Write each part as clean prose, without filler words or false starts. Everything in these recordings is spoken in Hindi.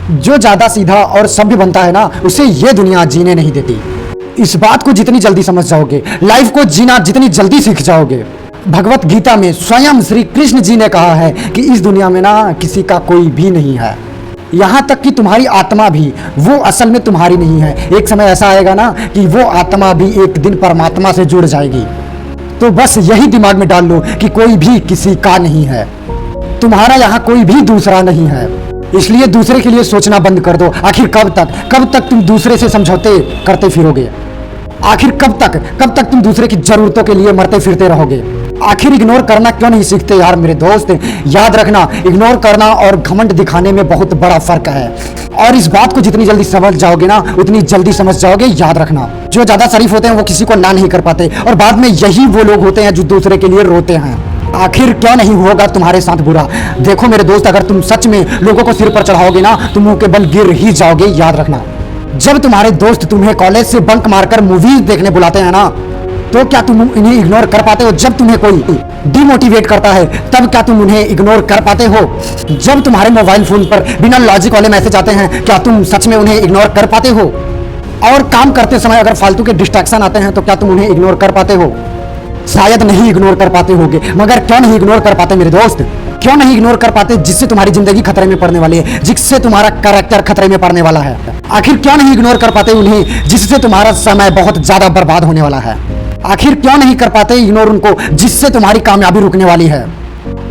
जो ज्यादा सीधा और सभ्य बनता है ना, उसे ये दुनिया जीने नहीं देती। इस बात को जितनी जल्दी समझ जाओगे, लाइफ को जीना जितनी जल्दी सीख जाओगे। भगवत गीता में स्वयं श्री कृष्ण जी ने कहा है कि इस दुनिया में ना किसी का कोई भी नहीं है, यहाँ तक कि तुम्हारी आत्मा भी, वो असल में तुम्हारी नहीं है। एक समय ऐसा आएगा ना कि वो आत्मा भी एक दिन परमात्मा से जुड़ जाएगी। तो बस यही दिमाग में डाल लो कि कोई भी किसी का नहीं है, तुम्हारा यहाँ कोई भी दूसरा नहीं है। इसलिए दूसरे के लिए सोचना बंद कर दो। आखिर कब तक तुम दूसरे से समझौते करते फिरोगे? आखिर कब तक तुम दूसरे की जरूरतों के लिए मरते फिरते रहोगे? आखिर इग्नोर करना क्यों नहीं सीखते यार मेरे दोस्त? याद रखना, इग्नोर करना और घमंड दिखाने में बहुत बड़ा फर्क है। और इस बात को जितनी जल्दी समझ जाओगे ना, उतनी जल्दी समझ जाओगे। याद रखना, जो ज्यादा शरीफ होते हैं वो किसी को ना नहीं कर पाते, और बाद में यही वो लोग होते हैं जो दूसरे के लिए रोते हैं। आखिर क्यों नहीं होगा तुम्हारे साथ बुरा? देखो मेरे दोस्त, अगर तुम सच में लोगों को सिर पर चढ़ाओगे ना, तुम मुंह के बल गिर ही जाओगे। याद रखना, जब तुम्हारे दोस्त तुम्हें कॉलेज से बंक मारकर मूवीज देखने बुलाते हैं ना, तो क्या तुम इन्हें इग्नोर कर पाते हो? जब तुम्हें कोई डिमोटिवेट करता है, तब क्या तुम उन्हें इग्नोर कर पाते हो? जब तुम्हारे मोबाइल फोन पर बिना लॉजिक वाले मैसेज आते हैं, क्या तुम सच में उन्हें इग्नोर कर पाते हो? और काम करते समय अगर फालतू के डिस्ट्रैक्शन आते हैं, तो क्या तुम उन्हें इग्नोर कर पाते हो? शायद नहीं इग्नोर कर पाते होगे, मगर क्यों नहीं इग्नोर कर पाते मेरे दोस्त? क्यों नहीं इग्नोर कर पाते जिससे तुम्हारी जिंदगी खतरे में पड़ने वाली है, जिससे तुम्हारा कैरेक्टर खतरे में पड़ने वाला है? आखिर क्यों नहीं इग्नोर कर पाते उन्हें जिससे तुम्हारा समय बहुत ज्यादा बर्बाद होने वाला है? आखिर क्यों नहीं कर पाते इग्नोर उनको जिससे तुम्हारी कामयाबी रुकने वाली है?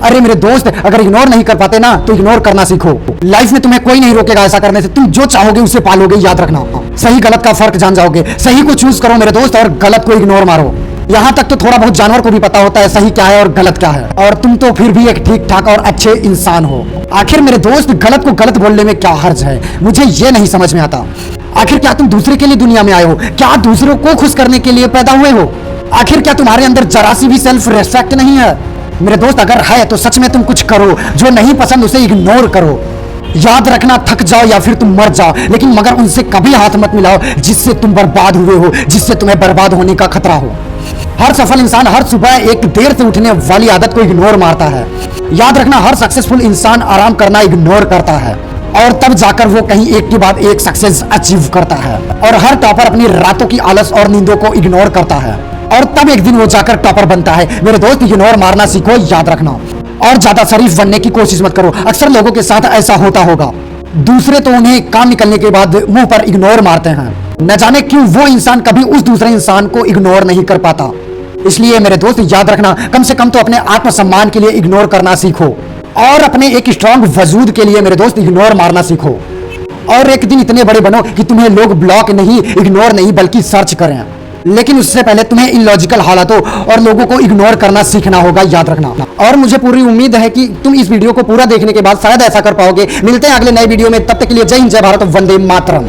अरे मेरे दोस्त, अगर इग्नोर नहीं कर पाते ना, तो इग्नोर करना सीखो। लाइफ में तुम्हें कोई नहीं रोकेगा ऐसा करने से। तुम जो चाहोगे उसे पालोगे। याद रखना, सही गलत का फर्क जान जाओगे। सही को चूज करो मेरे दोस्त, और गलत को इग्नोर मारो। यहाँ तक तो थोड़ा बहुत जानवर को भी पता होता है सही क्या है और गलत क्या है, और तुम तो फिर भी एक ठीक ठाक और अच्छे इंसान हो। आखिर मेरे दोस्त, गलत को गलत बोलने में क्या हर्ज है? मुझे ये नहीं समझ में आता। आखिर क्या तुम दूसरे के लिए दुनिया में आए हो? क्या दूसरों को खुश करने के लिए पैदा हुए हो? आखिर क्या तुम्हारे अंदर जरा सी भी सेल्फ रेस्पेक्ट नहीं है? मेरे दोस्त, अगर है तो सच में तुम कुछ करो। जो नहीं पसंद उसे इग्नोर करो। याद रखना, थक जाओ या फिर तुम मर जाओ, लेकिन मगर उनसे कभी हाथ मत मिलाओ जिससे तुम बर्बाद हुए हो, जिससे तुम्हें बर्बाद होने का खतरा हो। हर सफल इंसान हर सुबह एक देर से उठने वाली आदत को इग्नोर मारता है। याद रखना, हर सक्सेसफुल इंसान आराम करना इग्नोर करता है, और तब जाकर वो कहीं एक के बाद एक सक्सेस अचीव करता है। और हर टॉपर अपनी रातों की आलस और नींदों को इग्नोर करता है, और तब एक दिन वो जाकर टॉपर बनता है। मेरे दोस्त, इग्नोर मारना सीखो। याद रखना, और ज्यादा शरीफ बनने की कोशिश मत करो। अक्सर लोगों के साथ ऐसा होता होगा, दूसरे तो उन्हें काम निकलने के बाद मुंह पर इग्नोर मारते हैं। न जाने क्यों वो इंसान कभी उस दूसरे इंसान को इग्नोर नहीं कर पाता। इसलिए मेरे दोस्त, याद रखना, कम से कम तो अपने आत्मसम्मान के लिए इग्नोर करना सीखो, और अपने एक स्ट्रांग वजूद के लिए मेरे दोस्त इग्नोर मारना सीखो। और एक दिन इतने बड़े बनो कि तुम्हें लोग ब्लॉक नहीं, इग्नोर नहीं, बल्कि सर्च करें। लेकिन उससे पहले तुम्हें इलॉजिकल हालातों और लोगों को इग्नोर करना सीखना होगा। याद रखना, और मुझे पूरी उम्मीद है कि तुम इस वीडियो को पूरा देखने के बाद शायद ऐसा कर पाओगे। मिलते हैं अगले नए वीडियो में, तब तक के लिए जय हिंद, जय भारत, वंदे मातरम।